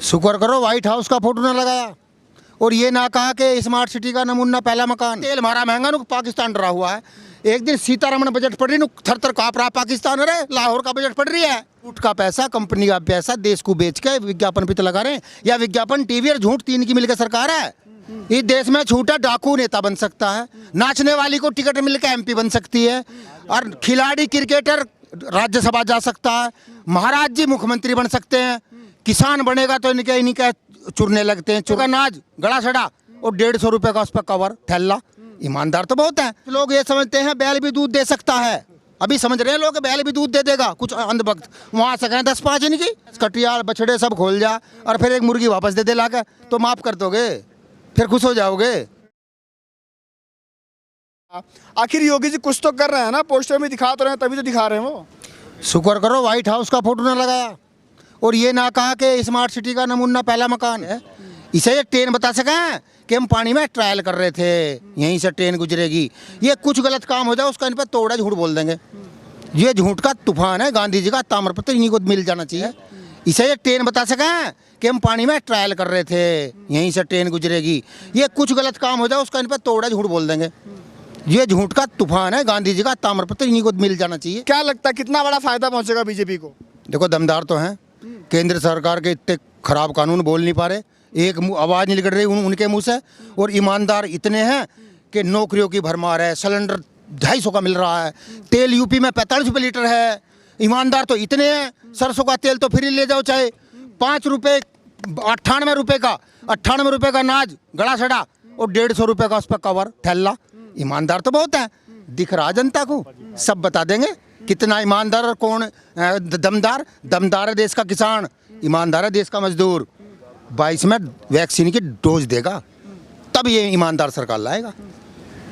शुक्र करो white house का फोटो ना लगाया और ये ना कहा कि स्मार्ट सिटी का नमूना पहला मकान। तेल हमारा महंगा नु पाकिस्तान डरा हुआ है। एक दिन सीतारमण बजट पढ़ रही नु थर थर काँप रहा पाकिस्तान। अरे लाहौर का बजट पढ़ रही है। झूठ का पैसा, कंपनी का पैसा देश को बेच के विज्ञापन पे तो लगा रहे हैं। या विज्ञापन, टीवी और झूठ, तीन की मिलकर सरकार है। इस देश में झूठा डाकू नेता बन सकता है, नाचने वाली को टिकट मिलकर एमपी बन सकती है, और खिलाड़ी क्रिकेटर राज्यसभा जा सकता है, महाराज जी मुख्यमंत्री बन सकते हैं, किसान बनेगा तो इनके चुरने लगते हैं। चुका नाज गड़ा सड़ा और 150 रुपए का उस पर कवर थैला। ईमानदार तो बहुत है। लोग ये समझते हैं बैल भी दूध दे सकता है। अभी समझ रहे हैं लोग बैल भी दूध दे देगा कुछ अंधभक्त। वहां से कहें 10-5 इनकी कटियाल बछड़े सब खोल जा और फिर एक मुर्गी वापस दे दे ला के, तो माफ कर दोगे, फिर खुश हो जाओगे। आखिर योगी जी कुछ तो कर रहे हैं ना, पोस्टर में दिखा तो रहे हैं, तभी तो दिखा रहे हैं वो। शुक्र करो व्हाइट हाउस का फोटो ना लगाया और ये ना कहा कि स्मार्ट सिटी का नमूना पहला मकान है। इसे ये ट्रेन बता सकें कि हम पानी में ट्रायल कर रहे थे, यहीं से ट्रेन गुजरेगी। ये कुछ गलत काम हो जाए उसका इन पर तोड़ा झूठ बोल देंगे। ये झूठ का तूफान है। गांधी जी का ताम्रपत्र इन्हीं को मिल जाना चाहिए। इसे ये ट्रेन बता सकें कि हम पानी में ट्रायल कर रहे थे, यहीं से ट्रेन गुजरेगी। ये कुछ गलत काम हो जाए उसका इन पर तोड़ा झूठ बोल देंगे। ये झूठ का तूफान है। गांधी जी का ताम्रपत्र इन्हीं को मिल जाना चाहिए। क्या लगता है कितना बड़ा फायदा पहुंचेगा बीजेपी को? देखो दमदार तो हैं। केंद्र सरकार के इतने खराब कानून बोल नहीं पा रहे, एक आवाज़ नहीं निकल रही उनके मुंह से, और ईमानदार इतने हैं कि नौकरियों की भरमार है। सिलेंडर 250 का मिल रहा है, तेल यूपी में 45 रुपये लीटर है। ईमानदार तो इतने हैं, सरसों का तेल तो फ्री ले जाओ, चाहे 5 रुपये 98 रुपये का, 98 रुपये का नाज गड़ा सड़ा और 150 रुपये का उस पर कवर थैला। ईमानदार तो बहुत है। दिख रहा जनता को, सब बता देंगे कितना ईमानदार और कौन दमदार। दमदार है देश का किसान, ईमानदार है देश का मजदूर। 22 में वैक्सीन की डोज देगा तब ये ईमानदार सरकार लाएगा।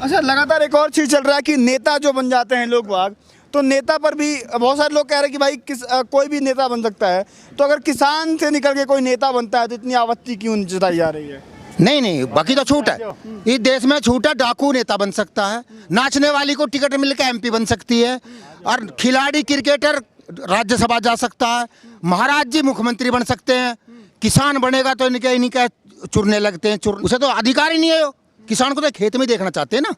अच्छा, लगातार एक और चीज़ चल रहा है कि नेता जो बन जाते हैं लोग बाग, तो नेता पर भी बहुत सारे लोग कह रहे हैं कि भाई कोई भी नेता बन सकता है, तो अगर किसान से निकल के कोई नेता बनता है तो इतनी आपत्ति क्यों जताई जा रही है? नहीं, बाकी तो छूट है। इस देश में छूट है। डाकू नेता बन सकता है, नाचने वाली को टिकट मिलकर एमपी बन सकती है, और खिलाड़ी क्रिकेटर राज्यसभा जा सकता है, महाराज जी मुख्यमंत्री बन सकते हैं, किसान बनेगा तो इनके चुरने लगते हैं। उसे तो अधिकार ही नहीं है। किसान को तो खेत में देखना चाहते हैं ना।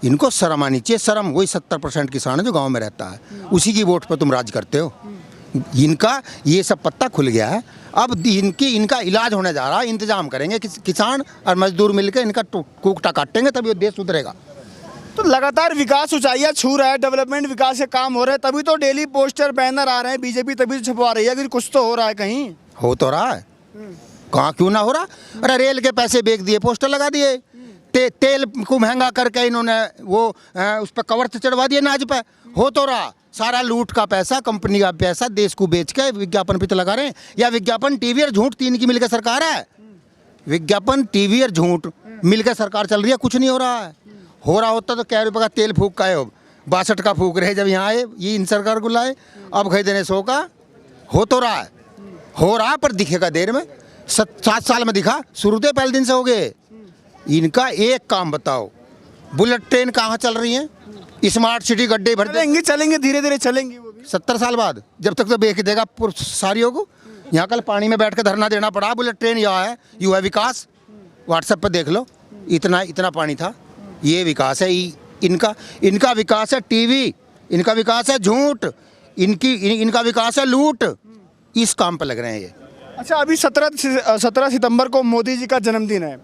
इनको शर्म आनी चाहिए। शर्म वही 70% किसान है जो गाँव में रहता है, उसी की वोट पर तुम राज करते हो। इनका ये सब पत्ता खुल गया है। अब इनका इलाज होने जा रहा है। इंतजाम करेंगे किसान और मजदूर मिलकर इनका कुकटा काटेंगे, तभी ये देश सुधरेगा। तो लगातार विकास ऊंचाइयां छू रहा है, डेवलपमेंट विकास के काम हो रहे हैं, तभी तो डेली पोस्टर बैनर आ रहे हैं। बीजेपी तभी तो छपवा रही है कि कुछ तो हो रहा है। कहीं हो तो रहा है, कहाँ क्यों ना हो रहा। अरे रेल के पैसे बेच दिए, पोस्टर लगा दिए, तेल को महंगा करके इन्होंने वो उस पर कवर तो चढ़वा दिए नाज पे। हो तो रहा। सारा लूट का पैसा, कंपनी का पैसा देश को बेच के विज्ञापन पे तो लगा रहे हैं। या विज्ञापन, टीवी और झूठ, तीन की मिलकर सरकार है। विज्ञापन, टीवी और झूठ मिलकर सरकार चल रही है। कुछ नहीं हो रहा है। हो रहा होता तो क्या रुपये का तेल फूक का है, 62 का फूक रहे जब यहाँ आए, ये इन सरकार को लाए। अब खरीदने 100 का। हो तो रहा है, हो रहा पर दिखेगा देर में। 7 साल में दिखा, शुरू से पहले दिन से हो गए। इनका एक काम बताओ, बुलेट ट्रेन कहाँ चल रही है? स्मार्ट सिटी गड्ढे भर चलेंगे धीरे धीरे चलेंगी वो भी 70 साल बाद, जब तक तो बेच देगा सारियों को। यहाँ कल पानी में बैठ कर धरना देना पड़ा। बुलेट ट्रेन यहाँ है, यू है विकास। व्हाट्सएप पर देख लो, इतना पानी था। ये विकास है इनका विकास है टीवी, इनका विकास है झूठ, इनका विकास है लूट। इस काम पर लग रहे हैं ये। अच्छा, अभी 17 सितंबर को मोदी जी का जन्मदिन है।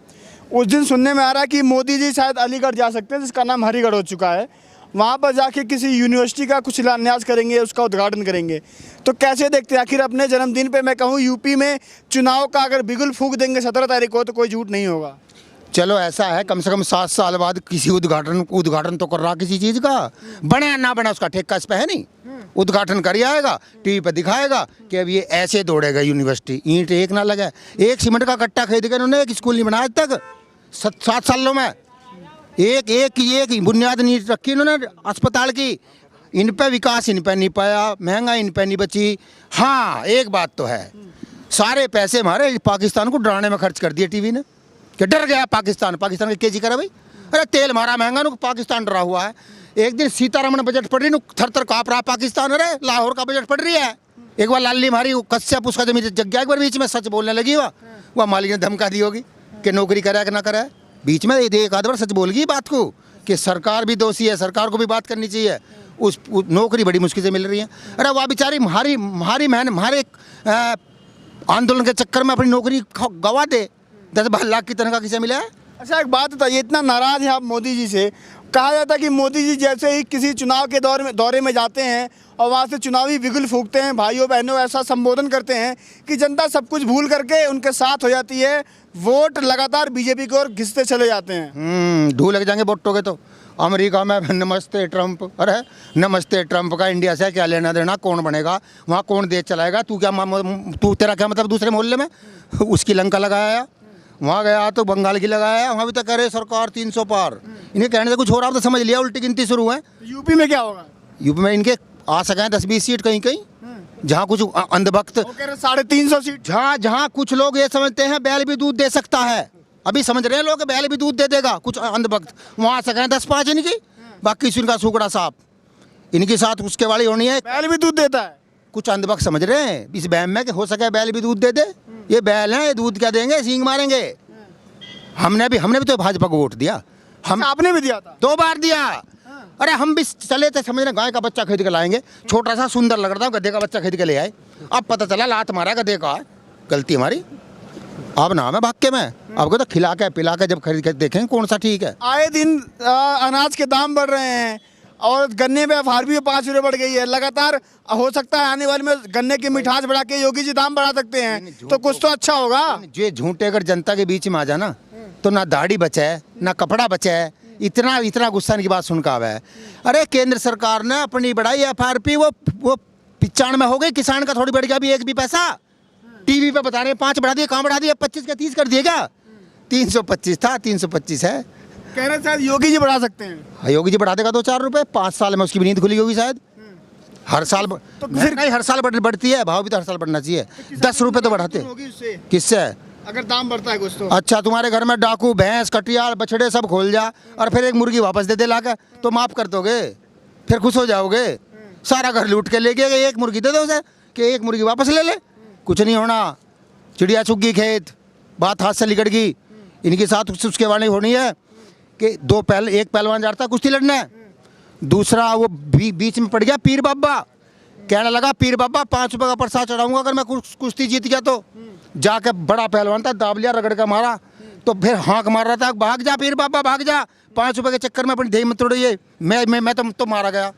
उस दिन सुनने में आ रहा है कि मोदी जी शायद अलीगढ़ जा सकते हैं, जिसका नाम हरिगढ़ हो चुका है। वहाँ पर जाके किसी यूनिवर्सिटी का कुछ शिलान्यास करेंगे, उसका उद्घाटन करेंगे। तो कैसे देखते हैं? आखिर अपने जन्मदिन पे मैं कहूँ यूपी में चुनाव का अगर बिगुल फूंक देंगे 17 तारीख को, तो कोई झूठ नहीं होगा। चलो ऐसा है, कम से कम 7 साल बाद किसी उद्घाटन तो कर रहा किसी चीज़ का। बने या ना बने उसका ठेका इस पर है नहीं। उद्घाटन कर आएगा, टीवी पर दिखाएगा कि अब ये ऐसे दौड़ेगा यूनिवर्सिटी। ईंट एक ना लगे। एक सीमेंट का कट्टा खरीद कर उन्होंने एक स्कूल नहीं बनाया आज तक। 7 सालों में एक बुनियाद नहीं रखी इन्होंने अस्पताल की। इन पे विकास इन पे नहीं पाया, महंगा इन पे नहीं बची। हाँ, एक बात तो है, सारे पैसे हमारे पाकिस्तान को डराने में खर्च कर दिए टीवी ने, कि डर गया पाकिस्तान के केजी करा भाई। अरे तेल हमारा महंगा नु पाकिस्तान डरा हुआ है। एक दिन सीतारमण बजट पढ़ रही नु थर थर काँप रहा पाकिस्तान। अरे लाहौर का बजट पढ़ रही है। एक बार लाली मारी कश्यप, उसका जमीन जग गया एक बार बीच में, सच बोलने लगी वह मालिक ने धमका दी होगी कि नौकरी करे कि ना करे। बीच में एक आध बार सच बोल गई बात को कि सरकार भी दोषी है, सरकार को भी बात करनी चाहिए। उस नौकरी बड़ी मुश्किल से मिल रही है। अरे वाह बेचारी हमारे आंदोलन के चक्कर में अपनी नौकरी गवा दे। 10-12 लाख की तनख्वाह किसे मिला है? अच्छा, एक बात बताइए, इतना नाराज है आप मोदी जी से, कहा जाता है कि मोदी जी जैसे ही किसी चुनाव के दौरे में जाते हैं और वहाँ से चुनावी बिगुल फूंकते हैं, भाइयों बहनों ऐसा संबोधन करते हैं कि जनता सब कुछ भूल करके उनके साथ हो जाती है, वोट लगातार बीजेपी की ओर घिसते चले जाते हैं। ढू लग जाएंगे वोटों के। तो अमेरिका में नमस्ते ट्रंप, अरे नमस्ते ट्रंप का इंडिया से क्या लेना देना, कौन बनेगा वहाँ, कौन देश चलाएगा, तू तेरा क्या मतलब दूसरे मोहल्ले में उसकी लंका लगाया। वहाँ गया तो बंगाल की लगाया, वहाँ भी तो करे सरकार 300 पार। इन्हें कहने से कुछ हो रहा तो समझ लिया उल्टी गिनती शुरू है। यूपी में क्या होगा? यूपी में इनके आ सके 10-20 सीट कहीं कहीं, जहाँ कुछ अंधभक्त 350 सीट, जहाँ कुछ लोग ये समझते हैं बैल भी दूध दे सकता है। अभी समझ रहे हैं लोग बैल भी दूध दे देगा, कुछ अंधभक्त वहाँ आ सके 10-5 इनकी, बाकी इनका सुगड़ा साफ इनके साथ उसके वाली होनी है। बैल भी दूध देता है, कुछ अंधभक्त समझ रहे हैं इस बैम में कि हो सके बैल भी दूध दे दे। ये बैल हैं, ये दूध क्या देंगे, सींग मारेंगे। हमने भी तो भाजपा को वोट दिया। आपने भी दिया था, 2 बार दिया। अरे हम भी चले थे समझ रहे गाय का बच्चा खरीद के लाएंगे, छोटा सा सुंदर लग रहा था, गधे का बच्चा खरीद के ले आए। अब पता चला लात मारा गधे का, गलती हमारी। अब नाम है भाग के में, आपको तो खिला के पिला के जब खरीद के देखेंगे कौन सा ठीक है। आए दिन अनाज के दाम बढ़ रहे हैं और गन्ने में FRP में 5 रुपये बढ़ गई है लगातार। हो सकता है आने वाले में गन्ने की मिठास बढ़ा के योगी जी दाम बढ़ा सकते हैं, तो कुछ तो अच्छा होगा। जो झूठे अगर जनता के बीच में आ जाना तो ना दाढ़ी बचे है ना कपड़ा बचे है। इतना गुस्सा की बात सुन का आवा है। अरे केंद्र सरकार ने अपनी बढ़ाई FRP, वो 95 हो गई, किसान का थोड़ी बढ़ गया अभी 1 भी पैसा। टीवी पे बता रहे 5 बढ़ा दिए, कहाँ बढ़ा दिए, 25 का 30 कर दिएगा। 325 था, 325 है। कह रहे शायद योगी जी बढ़ा सकते हैं। योगी जी बढ़ा देगा 2-4 रुपए, 5 साल में उसकी भी नींद खुली होगी शायद। हर साल तो फिर नहीं, हर साल बढ़ती है, भाव भी तो हर साल बढ़ना चाहिए। 10 रुपए तो बढ़ाते किससे, अगर दाम बढ़ता है कुछ तो। अच्छा तुम्हारे घर में डाकू भैंस कटियार बछड़े सब खोल जा और फिर एक मुर्गी वापस दे लाकर, तो माफ कर दोगे, फिर खुश हो जाओगे। सारा घर लूट के ले गए, एक मुर्गी दे दो उसे कि एक मुर्गी वापस ले ले, कुछ नहीं होना। चिड़िया चुग गई खेत, बात हाथ से लिकट गई। इनके साथ उसके वाली होनी है कि एक पहलवान जाता कुश्ती लड़ने, दूसरा वो बीच में पड़ गया पीर बाबा, कहने लगा पीर बाबा 5 रुपये का प्रसाद चढ़ाऊंगा अगर मैं कुश्ती जीत गया तो। जाके बड़ा पहलवान था, दाब लिया, रगड़ के मारा, तो फिर हाँक मार रहा था, भाग जा पीर बाबा भाग जा, 5 रुपये के चक्कर में अपनी देह मत तोड़िए। मैं तो मारा गया।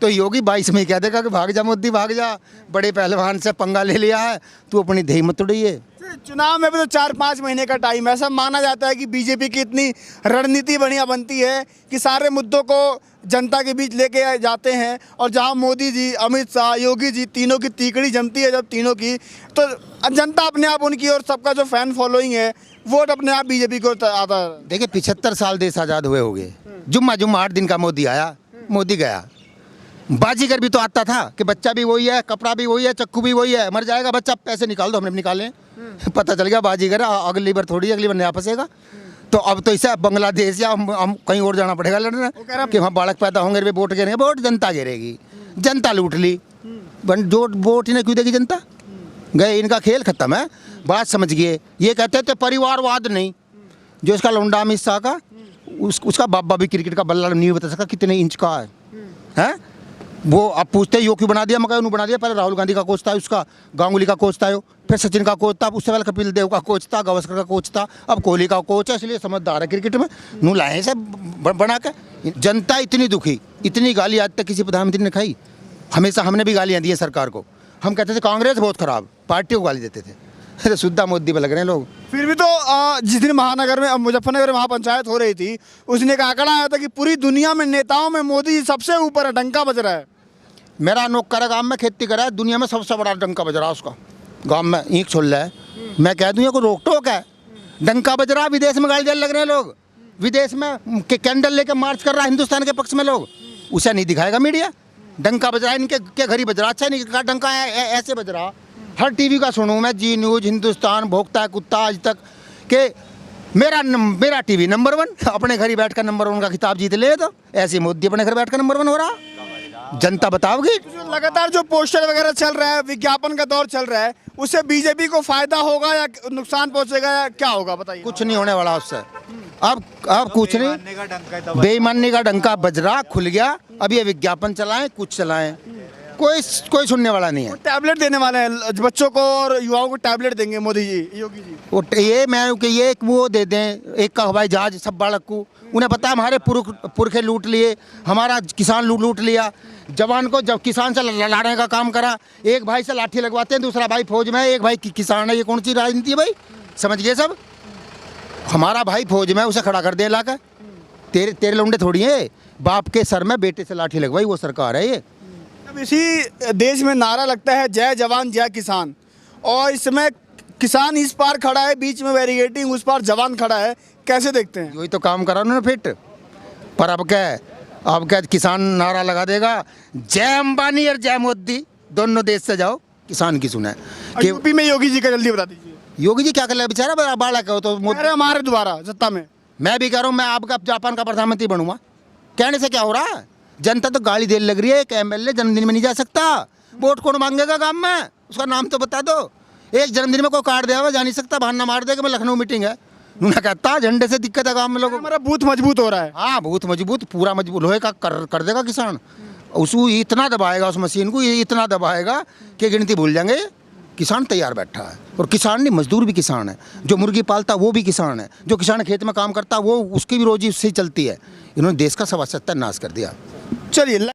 तो योगी 22 में कह देगा कि भाग जा मोदी भाग जा, बड़े पहलवान से पंगा ले लिया है, तू अपनी देह मत तोड़िए। चुनाव में भी तो 4-5 महीने का टाइम है। ऐसा माना जाता है कि बीजेपी की इतनी रणनीति बढ़िया बनती है कि सारे मुद्दों को जनता के बीच लेके जाते हैं, और जहां मोदी जी, अमित शाह, योगी जी तीनों की तीकड़ी जमती है जब तीनों की, तो जनता अपने आप उनकी और सबका जो फैन फॉलोइंग है वोट अपने आप बीजेपी को आता है। देखिए 75 साल देश आज़ाद हुए हो गए, जुम्मा 8 दिन का मोदी आया, मोदी गया। बाजीगर भी तो आता था कि बच्चा भी वही है, कपड़ा भी वही है, चक्कू भी वही है, मर जाएगा बच्चा, पैसे निकाल दो, हमने निकाले। पता चल गया बाजीगर अगली बार थोड़ी, अगली बार नया फंसेगा। तो अब तो ऐसा बांग्लादेश या हम कहीं और जाना पड़ेगा लड़ने कि वहाँ बालक पैदा होंगे, वोट गिरेंगे, वोट जनता गिरेगी। जनता लूट ली, जो वोट इन्हें क्यों देगी जनता, गए इनका खेल खत्म है। बात समझ गए। ये कहते थे परिवारवाद नहीं, जो इसका लौंडा अमित शाह का, उसका बाबा भी क्रिकेट का बल्ला नहीं बता सका कितने इंच का है। वो अब पूछते यो क्यों बना दिया, मगर उन्होंने बना दिया। पहले राहुल गांधी का कोच था, उसका गांगुली का कोच था, फिर सचिन का कोच था, उससे पहले कपिल देव का कोच था, गावस्कर का कोच था, अब कोहली का कोच है। इसलिए समझदार है क्रिकेट में, नू लाए से बना के। जनता इतनी दुखी, इतनी गाली आज तक किसी प्रधानमंत्री ने खाई। हमेशा हमने भी गालियाँ दी है सरकार को। हम कहते थे कांग्रेस बहुत खराब, पार्टी को गाली देते थे। सुद्धा मोदी पे लग रहे हैं लोग। फिर भी तो जिस दिन महानगर में, मुजफ्फरनगर में महापंचायत हो रही थी, उसने एक आंकड़ा आया था कि पूरी दुनिया में नेताओं में मोदी सबसे ऊपर है, डंका बज रहा है। मेरा नौकर गांव में खेती करा है, दुनिया में सबसे बड़ा डंका बज रहा उसका, गांव में ईंट छोल रहा है। मैं कह दूँ ये कोई रोक टोक है, डंका बज रहा। विदेश में गाली देने लग रहे हैं लोग, विदेश में कैंडल लेकर मार्च कर रहा है हिंदुस्तान के पक्ष में लोग, उसे नहीं दिखाएगा मीडिया। डंका बज रहा है, इनके घर ही बज रहा। अच्छा नहीं कहा डंका ऐसे बज रहा। हर टीवी का सुनूँ मैं, जी न्यूज़, हिंदुस्तान, भोगता है कुत्ता, आज तक के मेरा टीवी नंबर 1, अपने घर ही बैठ कर नंबर 1 का खिताब जीत ले। तो ऐसे मोदी अपने घर बैठ कर नंबर 1 हो रहा। जनता बताओगी। जो लगातार जो पोस्टर वगैरह चल रहा है, विज्ञापन का दौर चल रहा है, उससे बीजेपी को फायदा होगा या नुकसान पहुंचेगा या क्या होगा बताइए। कुछ नहीं होने वाला उससे। अब कुछ नहीं, बेईमानी का डंका बज रहा, खुल गया। अब ये विज्ञापन चलाएं, कुछ चलाएं, कोई सुनने वाला नहीं है। टैबलेट देने वाले हैं बच्चों को और युवाओं को, टैबलेट देंगे मोदी जी, योगी जी। ये एक वो दे दें, एक का हवाई जहाज सब बालक, उन्हें पता है हमारे पुरखे लूट लिए, हमारा किसान लूट लिया। जवान को जब किसान से लड़ने का काम करा, एक भाई से लाठी लगवाते हैं, दूसरा भाई फौज में है, एक भाई किसान है। ये कौन सी राजनीति है भाई, समझ गए सब। हमारा भाई फौज में, उसे खड़ा कर दे लाकर। तेरे लौंडे थोड़ी है, बाप के सर में बेटे से लाठी लगवाई, वो सरकार है ये। अब इसी देश में नारा लगता है जय जवान जय किसान, और इस समय किसान इस पार खड़ा है, बीच में बैरिकेडिंग, उस पार जवान खड़ा है, कैसे देखते हैं? वही तो काम करा उन्होंने फिट। पर अब क्या किसान नारा लगा देगा, जय अंबानी और जय मोदी, दोनों देश से जाओ, किसान की सुना है। यूपी में योगी जी का जल्दी बता दीजिए। योगी जी क्या कर रहे हैं बेचारा, बालक है तो हमारे द्वारा सत्ता में। मैं भी कह रहा हूँ, मैं आपका जापान का प्रधानमंत्री बनूंगा। कहने से क्या हो रहा है, जनता तो गाली देने लग रही है। एक एमएलए जन्मदिन में नहीं जा सकता, वोट कौन मांगेगा गांव में, उसका नाम तो बता दो। एक जन्मदिन में कोई कार्ड दिया हुआ जा नहीं सकता, बहाना मार देगा मैं लखनऊ मीटिंग है। उन्होंने कहता झंडे से दिक्कत है गाँव में लोगों को। हमारा बूथ मजबूत हो रहा है। हाँ, बूथ मजबूत, पूरा मजबूत, लोहे का कर देगा किसान। उसको इतना दबाएगा, उस मशीन को इतना दबाएगा कि गिनती भूल जाएंगे। किसान तैयार बैठा है, और किसान नहीं, मजदूर भी किसान है। जो मुर्गी पालता वो भी किसान है, जो किसान खेत में काम करता वो, उसकी भी रोजी उससे ही चलती है। इन्होंने देश का 77 नाश कर दिया। चलिए।